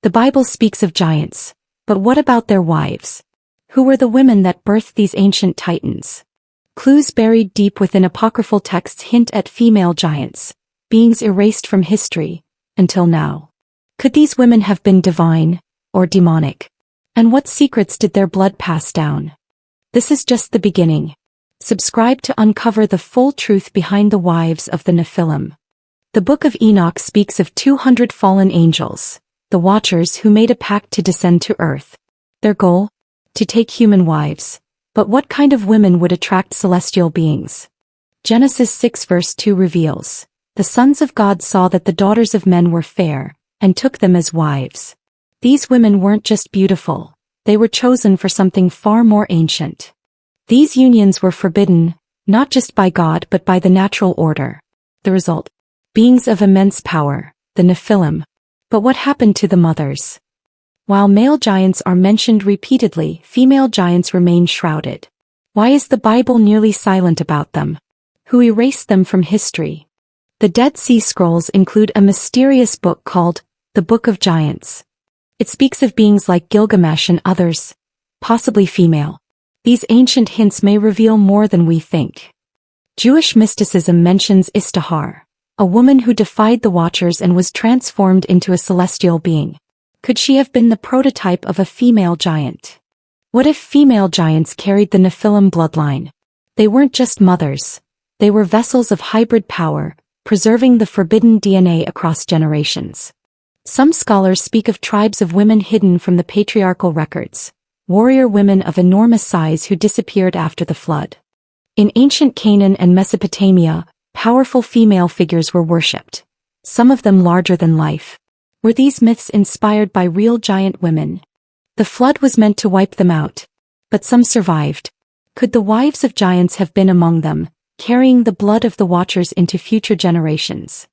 The Bible speaks of giants, but what about their wives? Who were the women that birthed these ancient titans? Clues buried deep within apocryphal texts hint at female giants, beings erased from history, until now. Could these women have been divine, or demonic? And what secrets did their blood pass down? This is just the beginning. Subscribe to uncover the full truth behind the wives of the Nephilim. The Book of Enoch speaks of 200 fallen angels, the Watchers who made a pact to descend to earth. Their goal? To take human wives. But what kind of women would attract celestial beings? Genesis 6 verse 2 reveals, "The sons of God saw that the daughters of men were fair, and took them as wives." These women weren't just beautiful, they were chosen for something far more ancient. These unions were forbidden, not just by God but by the natural order. The result? Beings of immense power, the Nephilim. But what happened to the mothers? While male giants are mentioned repeatedly, female giants remain shrouded. Why is the Bible nearly silent about them? Who erased them from history? The Dead Sea Scrolls include a mysterious book called the Book of Giants. It speaks of beings like Gilgamesh and others, possibly female. These ancient hints may reveal more than we think. Jewish mysticism mentions Istihar, a woman who defied the Watchers and was transformed into a celestial being. Could she have been the prototype of a female giant? What if female giants carried the Nephilim bloodline? They weren't just mothers. They were vessels of hybrid power, preserving the forbidden DNA across generations. Some scholars speak of tribes of women hidden from the patriarchal records, warrior women of enormous size who disappeared after the flood. In ancient Canaan and Mesopotamia, powerful female figures were worshipped, some of them larger than life. Were these myths inspired by real giant women? The flood was meant to wipe them out, but some survived. Could the wives of giants have been among them, carrying the blood of the Watchers into future generations?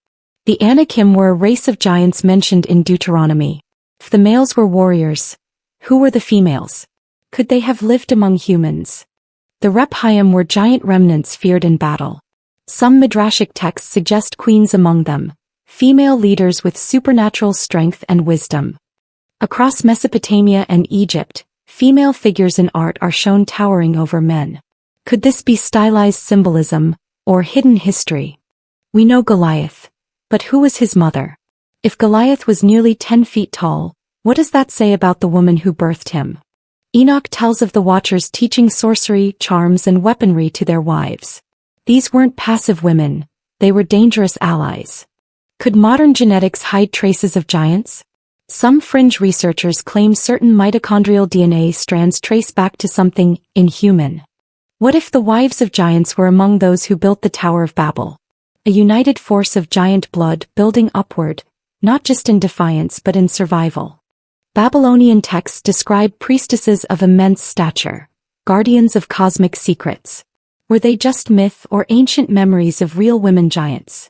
The Anakim were a race of giants mentioned in Deuteronomy. If the males were warriors, who were the females? Could they have lived among humans? The Rephaim were giant remnants feared in battle. Some midrashic texts suggest queens among them, female leaders with supernatural strength and wisdom. Across Mesopotamia and Egypt, female figures in art are shown towering over men. Could this be stylized symbolism, or hidden history? We know Goliath. But who was his mother? If Goliath was nearly 10 feet tall, what does that say about the woman who birthed him? Enoch tells of the Watchers teaching sorcery, charms and weaponry to their wives. These weren't passive women, they were dangerous allies. Could modern genetics hide traces of giants? Some fringe researchers claim certain mitochondrial DNA strands trace back to something inhuman. What if the wives of giants were among those who built the Tower of Babel? A united force of giant blood building upward, not just in defiance but in survival. Babylonian texts describe priestesses of immense stature, guardians of cosmic secrets. Were they just myth or ancient memories of real women giants?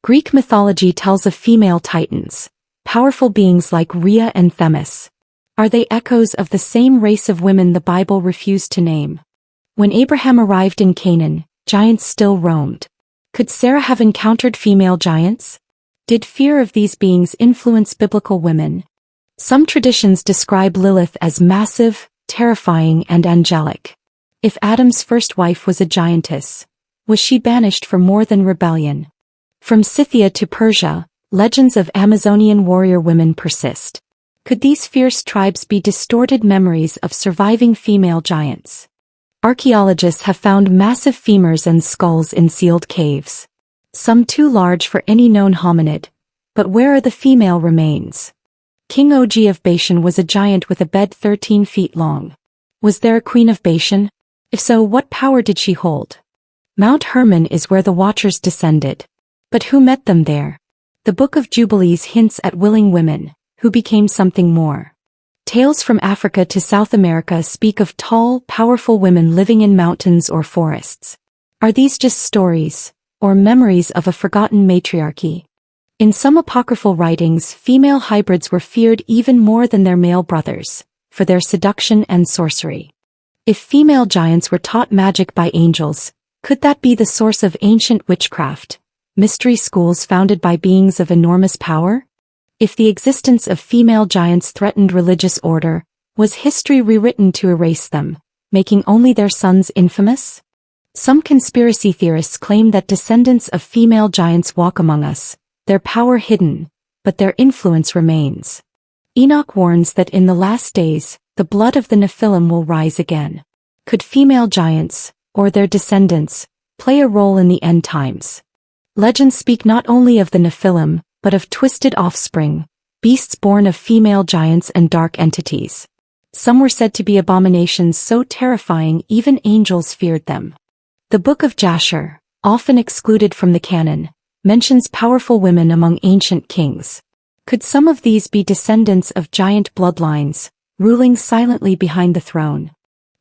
Greek mythology tells of female titans, powerful beings like Rhea and Themis. Are they echoes of the same race of women the Bible refused to name? When Abraham arrived in Canaan, giants still roamed. Could Sarah have encountered female giants? Did fear of these beings influence biblical women? Some traditions describe Lilith as massive, terrifying and angelic. If Adam's first wife was a giantess, was she banished for more than rebellion? From Scythia to Persia, legends of Amazonian warrior women persist. Could these fierce tribes be distorted memories of surviving female giants? Archaeologists have found massive femurs and skulls in sealed caves. Some too large for any known hominid. But where are the female remains? King Og of Bashan was a giant with a bed 13 feet long. Was there a queen of Bashan? If so, what power did she hold? Mount Hermon is where the Watchers descended. But who met them there? The Book of Jubilees hints at willing women, who became something more. Tales from Africa to South America speak of tall, powerful women living in mountains or forests. Are these just stories, or memories of a forgotten matriarchy? In some apocryphal writings, female hybrids were feared even more than their male brothers, for their seduction and sorcery. If female giants were taught magic by angels, could that be the source of ancient witchcraft, mystery schools founded by beings of enormous power? If the existence of female giants threatened religious order, was history rewritten to erase them, making only their sons infamous? Some conspiracy theorists claim that descendants of female giants walk among us, their power hidden, but their influence remains. Enoch warns that in the last days, the blood of the Nephilim will rise again. Could female giants, or their descendants, play a role in the end times? Legends speak not only of the Nephilim, but of twisted offspring, beasts born of female giants and dark entities. Some were said to be abominations so terrifying even angels feared them. The Book of Jasher, often excluded from the canon, mentions powerful women among ancient kings. Could some of these be descendants of giant bloodlines, ruling silently behind the throne?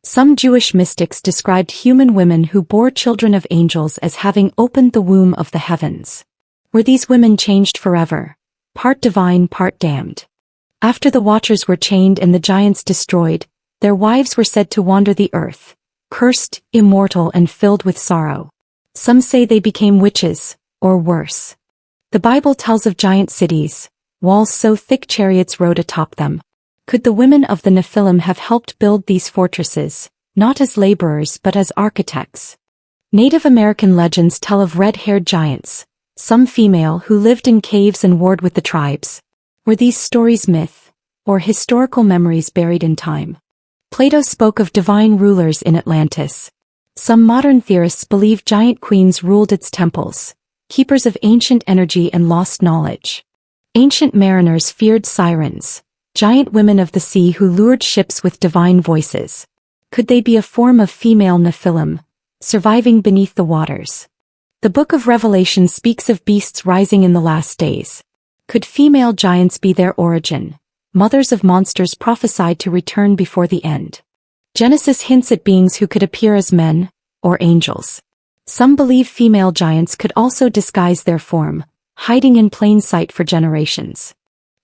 Some Jewish mystics described human women who bore children of angels as having opened the womb of the heavens. Were these women changed forever, part divine, part damned? After the Watchers were chained and the giants destroyed, their wives were said to wander the earth, cursed, immortal and filled with sorrow. Some say they became witches, or worse. The Bible tells of giant cities, walls so thick chariots rode atop them. Could the women of the Nephilim have helped build these fortresses, not as laborers but as architects? Native American legends tell of red-haired giants, some female, who lived in caves and warred with the tribes. Were these stories myth, or historical memories buried in time? Plato spoke of divine rulers in Atlantis. Some modern theorists believe giant queens ruled its temples, keepers of ancient energy and lost knowledge. Ancient mariners feared sirens, giant women of the sea who lured ships with divine voices. Could they be a form of female Nephilim, surviving beneath the waters? The Book of Revelation speaks of beasts rising in the last days. Could female giants be their origin, mothers of monsters prophesied to return before the end? Genesis hints at beings who could appear as men, or angels. Some believe female giants could also disguise their form, hiding in plain sight for generations.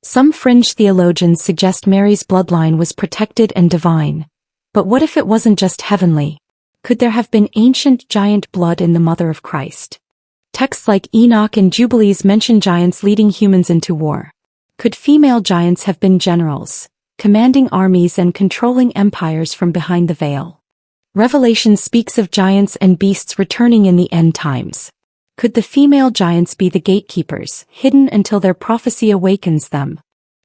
Some fringe theologians suggest Mary's bloodline was protected and divine. But what if it wasn't just heavenly? Could there have been ancient giant blood in the mother of Christ? Texts like Enoch and Jubilees mention giants leading humans into war. Could female giants have been generals, commanding armies and controlling empires from behind the veil? Revelation speaks of giants and beasts returning in the end times. Could the female giants be the gatekeepers, hidden until their prophecy awakens them?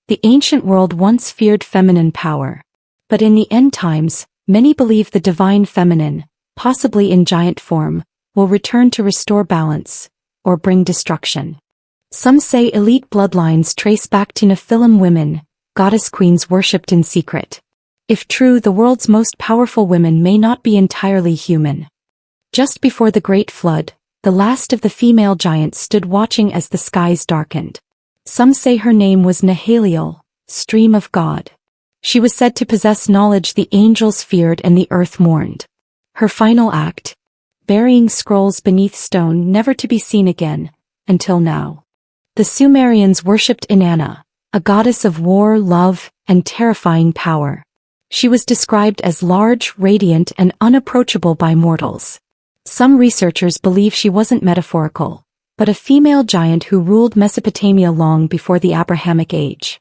The ancient world once feared feminine power. But in the end times, many believe the divine feminine, possibly in giant form, will return to restore balance, or bring destruction. Some say elite bloodlines trace back to Nephilim women, goddess queens worshipped in secret. If true, the world's most powerful women may not be entirely human. Just before the Great Flood, the last of the female giants stood watching as the skies darkened. Some say her name was Nahaliel, stream of God. She was said to possess knowledge the angels feared and the earth mourned. Her final act? Burying scrolls beneath stone never to be seen again, until now. The Sumerians worshipped Inanna, a goddess of war, love, and terrifying power. She was described as large, radiant, and unapproachable by mortals. Some researchers believe she wasn't metaphorical, but a female giant who ruled Mesopotamia long before the Abrahamic Age.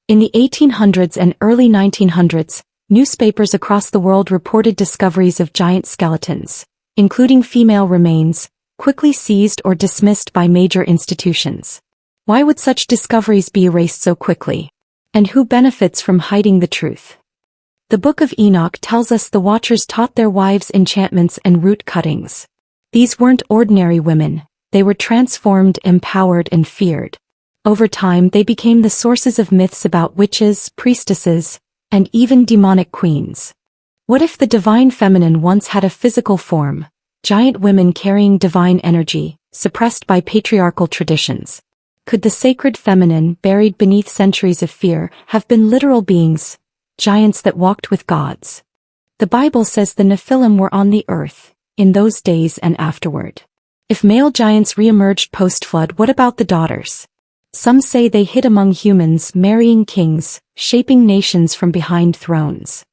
In the 1800s and early 1900s, newspapers across the world reported discoveries of giant skeletons, including female remains, quickly seized or dismissed by major institutions. Why would such discoveries be erased so quickly? And who benefits from hiding the truth? The Book of Enoch tells us the Watchers taught their wives enchantments and root cuttings. These weren't ordinary women, they were transformed, empowered, and feared. Over time they became the sources of myths about witches, priestesses, and even demonic queens. What if the divine feminine once had a physical form, giant women carrying divine energy, suppressed by patriarchal traditions? Could the sacred feminine, buried beneath centuries of fear, have been literal beings, giants that walked with gods? The Bible says the Nephilim were on the earth, in those days and afterward. If male giants re-emerged post-flood, what about the daughters? Some say they hid among humans, marrying kings, shaping nations from behind thrones.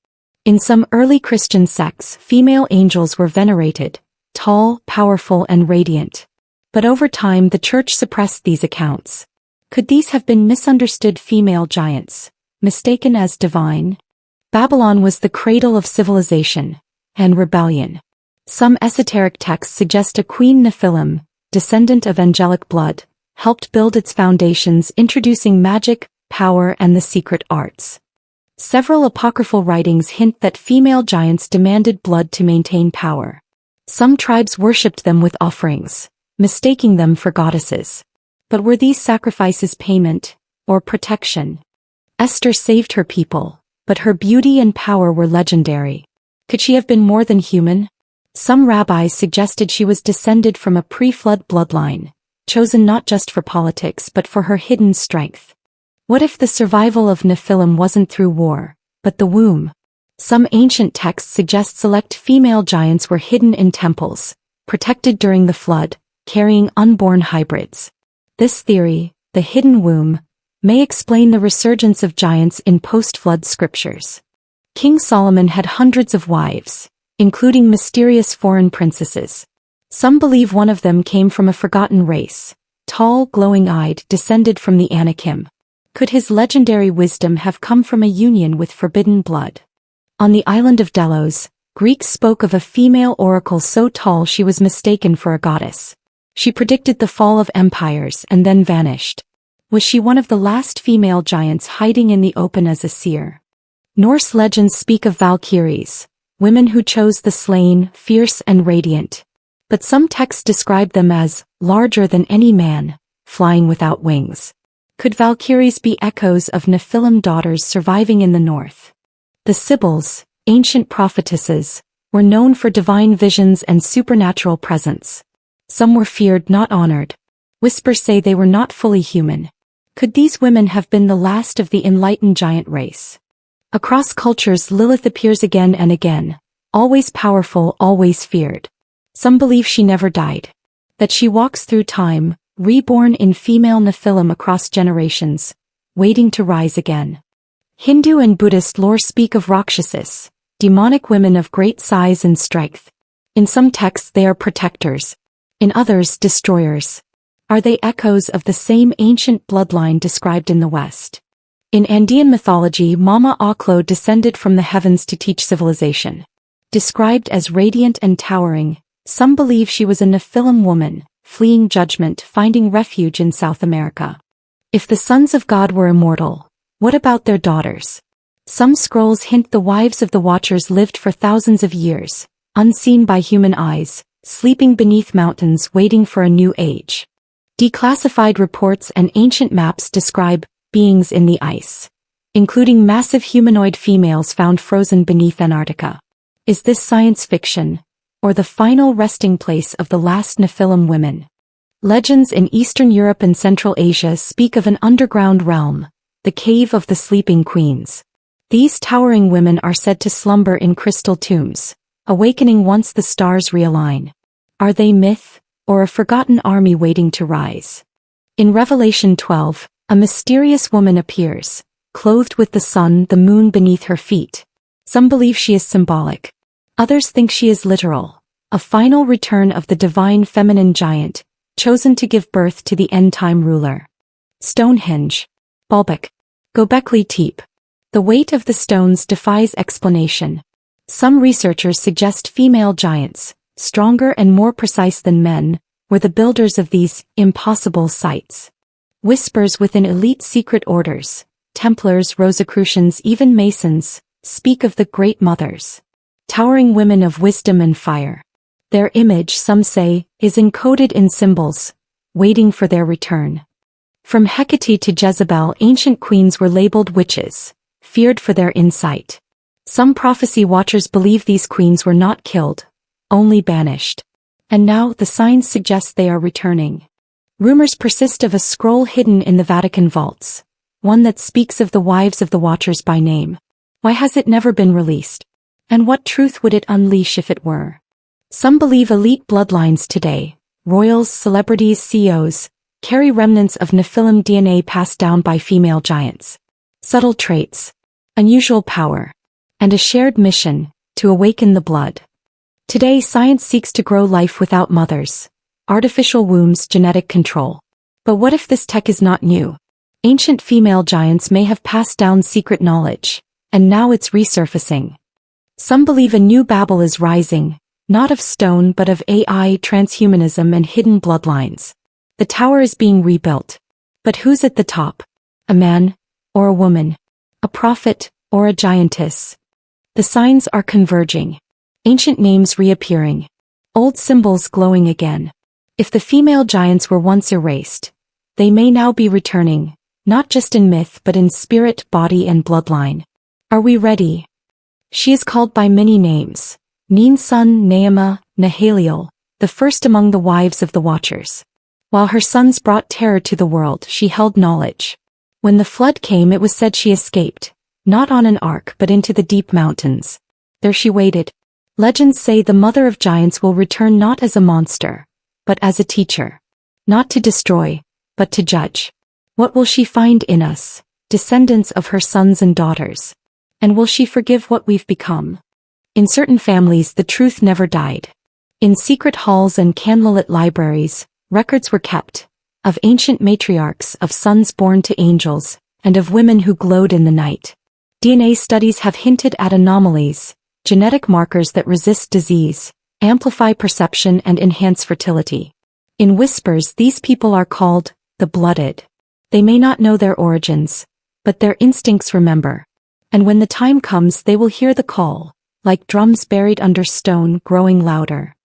In some early Christian sects, female angels were venerated, tall, powerful, and radiant. But over time the church suppressed these accounts. Could these have been misunderstood female giants, mistaken as divine? Babylon was the cradle of civilization and rebellion. Some esoteric texts suggest a queen Nephilim, descendant of angelic blood, helped build its foundations, introducing magic, power, and the secret arts. Several apocryphal writings hint that female giants demanded blood to maintain power. Some tribes worshipped them with offerings, mistaking them for goddesses. But were these sacrifices payment or protection? Esther saved her people, but her beauty and power were legendary. Could she have been more than human? Some rabbis suggested she was descended from a pre-flood bloodline, chosen not just for politics but for her hidden strength. What if the survival of Nephilim wasn't through war, but the womb? Some ancient texts suggest select female giants were hidden in temples, protected during the flood, carrying unborn hybrids. This theory, the hidden womb, may explain the resurgence of giants in post-flood scriptures. King Solomon had hundreds of wives, including mysterious foreign princesses. Some believe one of them came from a forgotten race, tall, glowing-eyed, descended from the Anakim. Could his legendary wisdom have come from a union with forbidden blood? On the island of Delos, Greeks spoke of a female oracle so tall she was mistaken for a goddess. She predicted the fall of empires and then vanished. Was she one of the last female giants hiding in the open as a seer? Norse legends speak of Valkyries, women who chose the slain, fierce and radiant. But some texts describe them as larger than any man, flying without wings. Could Valkyries be echoes of Nephilim daughters surviving in the north? The Sibyls, ancient prophetesses, were known for divine visions and supernatural presence. Some were feared, not honored. Whispers say they were not fully human. Could these women have been the last of the enlightened giant race? Across cultures, Lilith appears again and again, always powerful, always feared. Some believe she never died, that she walks through time, reborn in female Nephilim across generations, waiting to rise again. Hindu and Buddhist lore speak of Rakshasas, demonic women of great size and strength. In some texts they are protectors, in others destroyers. Are they echoes of the same ancient bloodline described in the West? In Andean mythology, Mama Aklo descended from the heavens to teach civilization. Described as radiant and towering, some believe she was a Nephilim woman, fleeing judgment, finding refuge in South America. If the sons of God were immortal, what about their daughters? Some scrolls hint the wives of the Watchers lived for thousands of years, unseen by human eyes, sleeping beneath mountains waiting for a new age. Declassified reports and ancient maps describe beings in the ice, including massive humanoid females found frozen beneath Antarctica. Is this science fiction, or the final resting place of the last Nephilim women? Legends in Eastern Europe and Central Asia speak of an underground realm, the Cave of the Sleeping Queens. These towering women are said to slumber in crystal tombs, awakening once the stars realign. Are they myth, or a forgotten army waiting to rise? In Revelation 12, a mysterious woman appears, clothed with the sun, the moon beneath her feet. Some believe she is symbolic. Others think she is literal, a final return of the divine feminine giant, chosen to give birth to the end-time ruler. Stonehenge, Baalbek, Göbekli Tepe. The weight of the stones defies explanation. Some researchers suggest female giants, stronger and more precise than men, were the builders of these impossible sites. Whispers within elite secret orders, Templars, Rosicrucians, even Masons, speak of the Great Mothers. Towering women of wisdom and fire. Their image, some say, is encoded in symbols, waiting for their return. From Hecate to Jezebel, ancient queens were labeled witches, feared for their insight. Some prophecy watchers believe these queens were not killed, only banished. And now the signs suggest they are returning. Rumors persist of a scroll hidden in the Vatican vaults, one that speaks of the wives of the Watchers by name. Why has it never been released? And what truth would it unleash if it were? Some believe elite bloodlines today, royals, celebrities, CEOs, carry remnants of Nephilim DNA passed down by female giants. Subtle traits, unusual power, and a shared mission, to awaken the blood. Today science seeks to grow life without mothers, artificial wombs, genetic control. But what if this tech is not new? Ancient female giants may have passed down secret knowledge, and now it's resurfacing. Some believe a new Babel is rising, not of stone but of AI, transhumanism and hidden bloodlines. The tower is being rebuilt. But who's at the top? A man, or a woman? A prophet, or a giantess? The signs are converging. Ancient names reappearing. Old symbols glowing again. If the female giants were once erased, they may now be returning, not just in myth but in spirit, body and bloodline. Are we ready? She is called by many names. Ninsun, Naamah, Nahaliel, the first among the wives of the Watchers. While her sons brought terror to the world, she held knowledge. When the flood came, it was said she escaped, not on an ark but into the deep mountains. There she waited. Legends say the mother of giants will return not as a monster, but as a teacher. Not to destroy, but to judge. What will she find in us, descendants of her sons and daughters? And will she forgive what we've become? In certain families the truth never died. In secret halls and candlelit libraries, records were kept, of ancient matriarchs, of sons born to angels, and of women who glowed in the night. DNA studies have hinted at anomalies, genetic markers that resist disease, amplify perception and enhance fertility. In whispers, these people are called the blooded. They may not know their origins, but their instincts remember. And when the time comes, they will hear the call, like drums buried under stone, growing louder.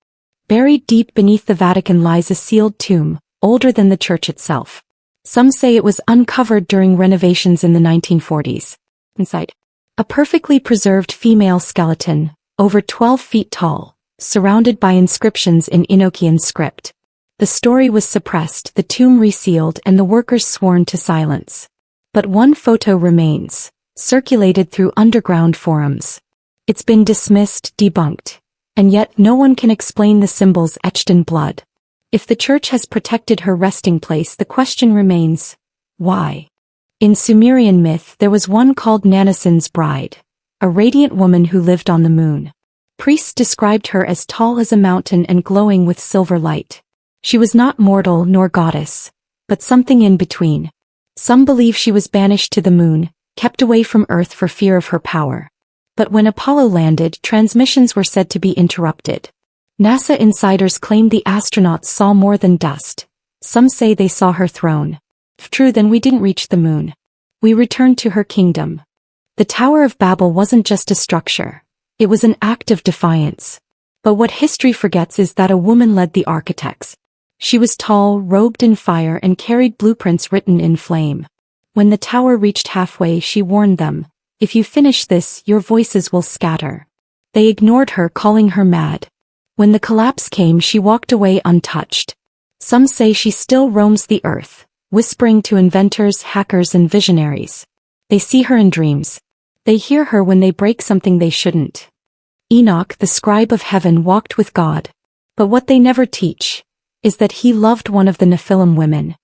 Buried deep beneath the Vatican lies a sealed tomb, older than the church itself. Some say it was uncovered during renovations in the 1940s. Inside, a perfectly preserved female skeleton, over 12 feet tall, surrounded by inscriptions in Enochian script. The story was suppressed, the tomb resealed, and the workers sworn to silence. But one photo remains, circulated through underground forums. It's been dismissed, debunked, and yet no one can explain the symbols etched in blood. If the church has protected her resting place, the question remains, why? In Sumerian myth, there was one called Nannasin's bride, a radiant woman who lived on the moon. Priests described her as tall as a mountain and glowing with silver light. She was not mortal nor goddess, but something in between. Some believe she was banished to the moon, kept away from Earth for fear of her power. But when Apollo landed, transmissions were said to be interrupted. NASA insiders claimed the astronauts saw more than dust. Some say they saw her throne. If true, then we didn't reach the moon. We returned to her kingdom. The Tower of Babel wasn't just a structure. It was an act of defiance. But what history forgets is that a woman led the architects. She was tall, robed in fire, and carried blueprints written in flame. When the tower reached halfway, she warned them, "If you finish this, your voices will scatter." They ignored her, calling her mad. When the collapse came, she walked away untouched. Some say she still roams the earth, whispering to inventors, hackers, and visionaries. They see her in dreams. They hear her when they break something they shouldn't. Enoch, the scribe of heaven, walked with God. But what they never teach is that he loved one of the Nephilim women.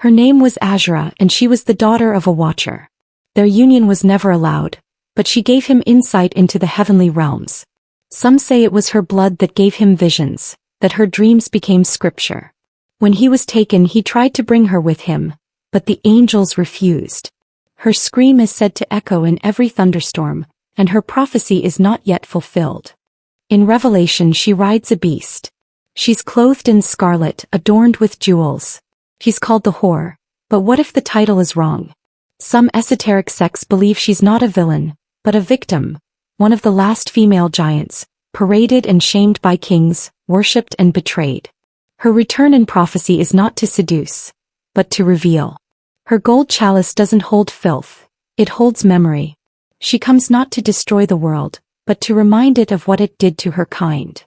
Her name was Azra, and she was the daughter of a watcher. Their union was never allowed, but she gave him insight into the heavenly realms. Some say it was her blood that gave him visions, that her dreams became scripture. When he was taken, he tried to bring her with him, but the angels refused. Her scream is said to echo in every thunderstorm, and her prophecy is not yet fulfilled. In Revelation, she rides a beast. She's clothed in scarlet, adorned with jewels. She's called the whore, but what if the title is wrong? Some esoteric sects believe she's not a villain, but a victim, one of the last female giants, paraded and shamed by kings, worshipped and betrayed. Her return in prophecy is not to seduce, but to reveal. Her gold chalice doesn't hold filth, it holds memory. She comes not to destroy the world, but to remind it of what it did to her kind.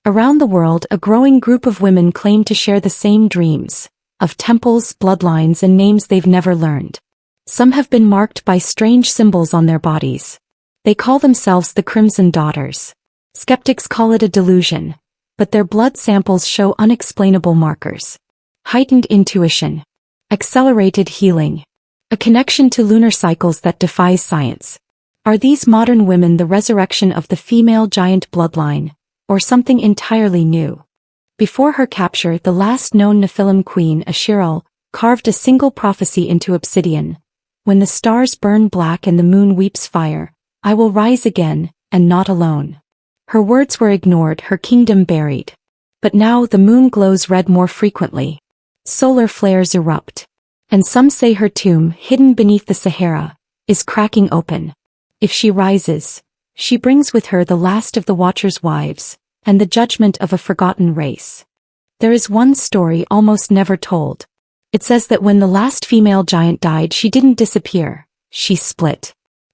Around the world, a growing group of women claim to share the same dreams, of temples, bloodlines, and names they've never learned. Some have been marked by strange symbols on their bodies. They call themselves the Crimson Daughters. Skeptics call it a delusion, but their blood samples show unexplainable markers. Heightened intuition. Accelerated healing. A connection to lunar cycles that defies science. Are these modern women the resurrection of the female giant bloodline, or something entirely new? Before her capture, the last known Nephilim queen, Ashirel, carved a single prophecy into obsidian. When the stars burn black and the moon weeps fire, I will rise again, and not alone. Her words were ignored, her kingdom buried. But now the moon glows red more frequently. Solar flares erupt. And some say her tomb, hidden beneath the Sahara, is cracking open. If she rises, she brings with her the last of the Watcher's wives, and the judgment of a forgotten race. There is one story almost never told. It says that when the last female giant died, she didn't disappear, she split.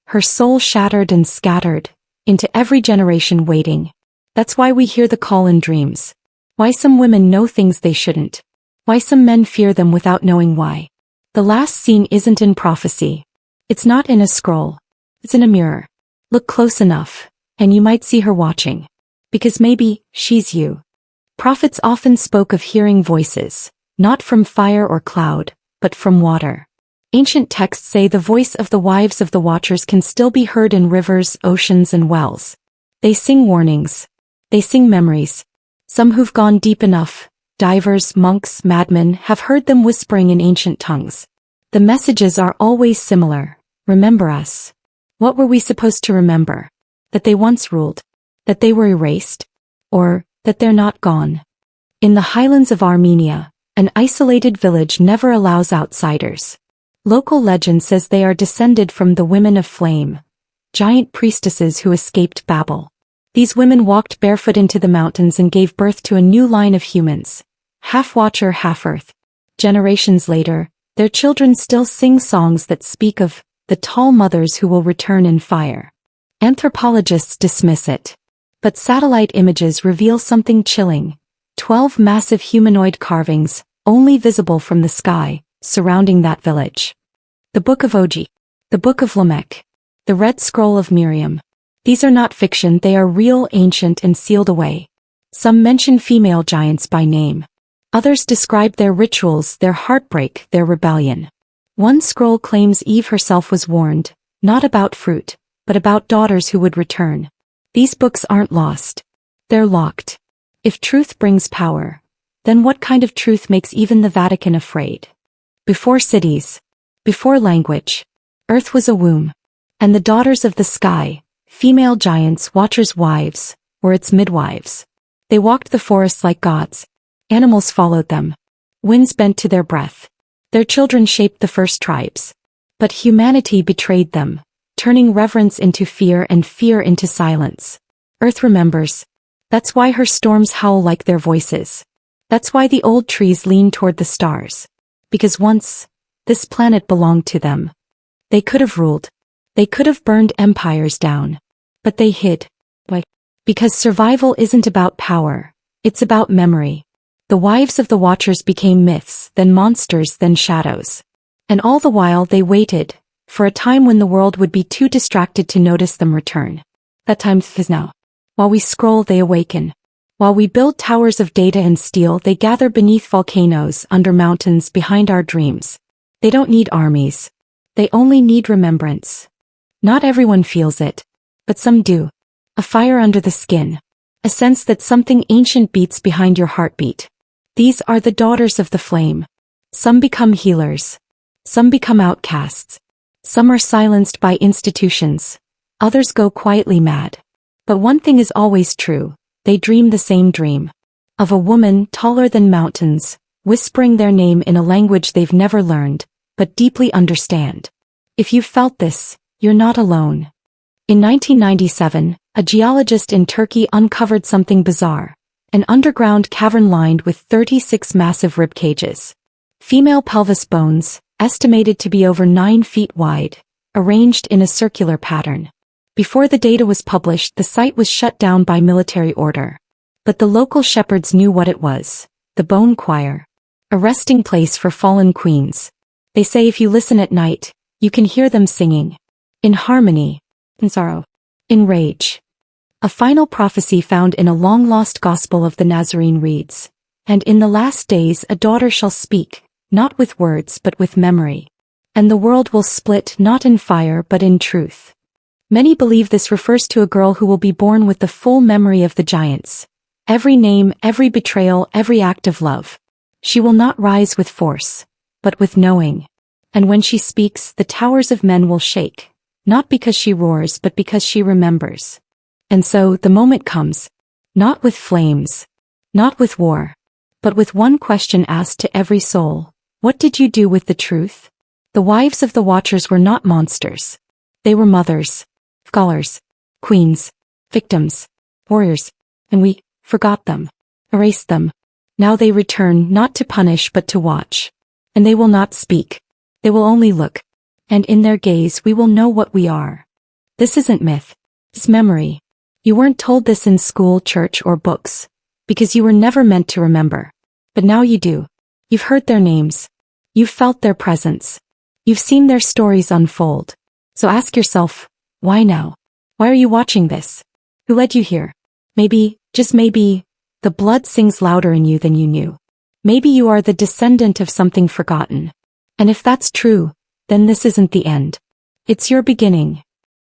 Her soul shattered and scattered into every generation waiting. That's why we hear the call in dreams. Why some women know things they shouldn't. Why some men fear them without knowing why. The last scene isn't in prophecy. It's not in a scroll. It's in a mirror. Look close enough, and you might see her watching. Because maybe she's you. Prophets often spoke of hearing voices, not from fire or cloud, but from water. Ancient texts say the voice of the wives of the Watchers can still be heard in rivers, oceans, and wells. They sing warnings. They sing memories. Some who've gone deep enough, divers, monks, madmen, have heard them whispering in ancient tongues. The messages are always similar. Remember us. What were we supposed to remember? That they once ruled? That they were erased? Or that they're not gone? In the highlands of Armenia, an isolated village never allows outsiders. Local legend says they are descended from the women of flame, giant priestesses who escaped Babel. These women walked barefoot into the mountains and gave birth to a new line of humans, half Watcher, half Earth. Generations later, their children still sing songs that speak of the tall mothers who will return in fire. Anthropologists dismiss it. But satellite images reveal something chilling. 12 massive humanoid carvings, only visible from the sky, surrounding that village. The Book of Enoch. The Book of Lamech. The Red Scroll of Miriam. These are not fiction, they are real, ancient, and sealed away. Some mention female giants by name. Others describe their rituals, their heartbreak, their rebellion. One scroll claims Eve herself was warned, not about fruit, but about daughters who would return. These books aren't lost. They're locked. If truth brings power, then what kind of truth makes even the Vatican afraid? Before cities, before language, Earth was a womb. And the daughters of the sky, female giants, Watchers' wives, were its midwives. They walked the forests like gods. Animals followed them. Winds bent to their breath. Their children shaped the first tribes. But humanity betrayed them, turning reverence into fear and fear into silence. Earth remembers. That's why her storms howl like their voices. That's why the old trees lean toward the stars. Because once, this planet belonged to them. They could have ruled. They could have burned empires down. But they hid. Why? Because survival isn't about power. It's about memory. The wives of the Watchers became myths, then monsters, then shadows. And all the while they waited, for a time when the world would be too distracted to notice them return. That time is now. While we scroll, they awaken. While we build towers of data and steel, they gather beneath volcanoes, under mountains, behind our dreams. They don't need armies. They only need remembrance. Not everyone feels it, but some do. A fire under the skin. A sense that something ancient beats behind your heartbeat. These are the daughters of the flame. Some become healers. Some become outcasts. Some are silenced by institutions. Others go quietly mad. But one thing is always true. They dream the same dream. Of a woman taller than mountains, whispering their name in a language they've never learned, but deeply understand. If you felt this, you're not alone. In 1997, a geologist in Turkey uncovered something bizarre. An underground cavern lined with 36 massive rib cages. Female pelvis bones, estimated to be over 9 feet wide, arranged in a circular pattern. Before the data was published, the site was shut down by military order. But the local shepherds knew what it was. The Bone Choir. A resting place for fallen queens. They say if you listen at night, you can hear them singing. In harmony. In sorrow. In rage. A final prophecy found in a long-lost gospel of the Nazarene reads, "And in the last days a daughter shall speak, not with words but with memory. And the world will split not in fire but in truth." Many believe this refers to a girl who will be born with the full memory of the giants. Every name, every betrayal, every act of love. She will not rise with force, but with knowing. And when she speaks, the towers of men will shake, not because she roars but because she remembers. And so the moment comes, not with flames, not with war, but with one question asked to every soul: what did you do with the truth? The wives of the watchers were not monsters. They were mothers, scholars, queens, victims, warriors, and we forgot them, erased them. Now they return not to punish but to watch. And they will not speak. They will only look. And in their gaze we will know what we are. This isn't myth. It's memory. You weren't told this in school, church, or books, because you were never meant to remember. But now you do. You've heard their names. You've felt their presence. You've seen their stories unfold. So ask yourself, why now? Why are you watching this? Who led you here? Maybe, just maybe, the blood sings louder in you than you knew. Maybe you are the descendant of something forgotten. And if that's true, then this isn't the end. It's your beginning.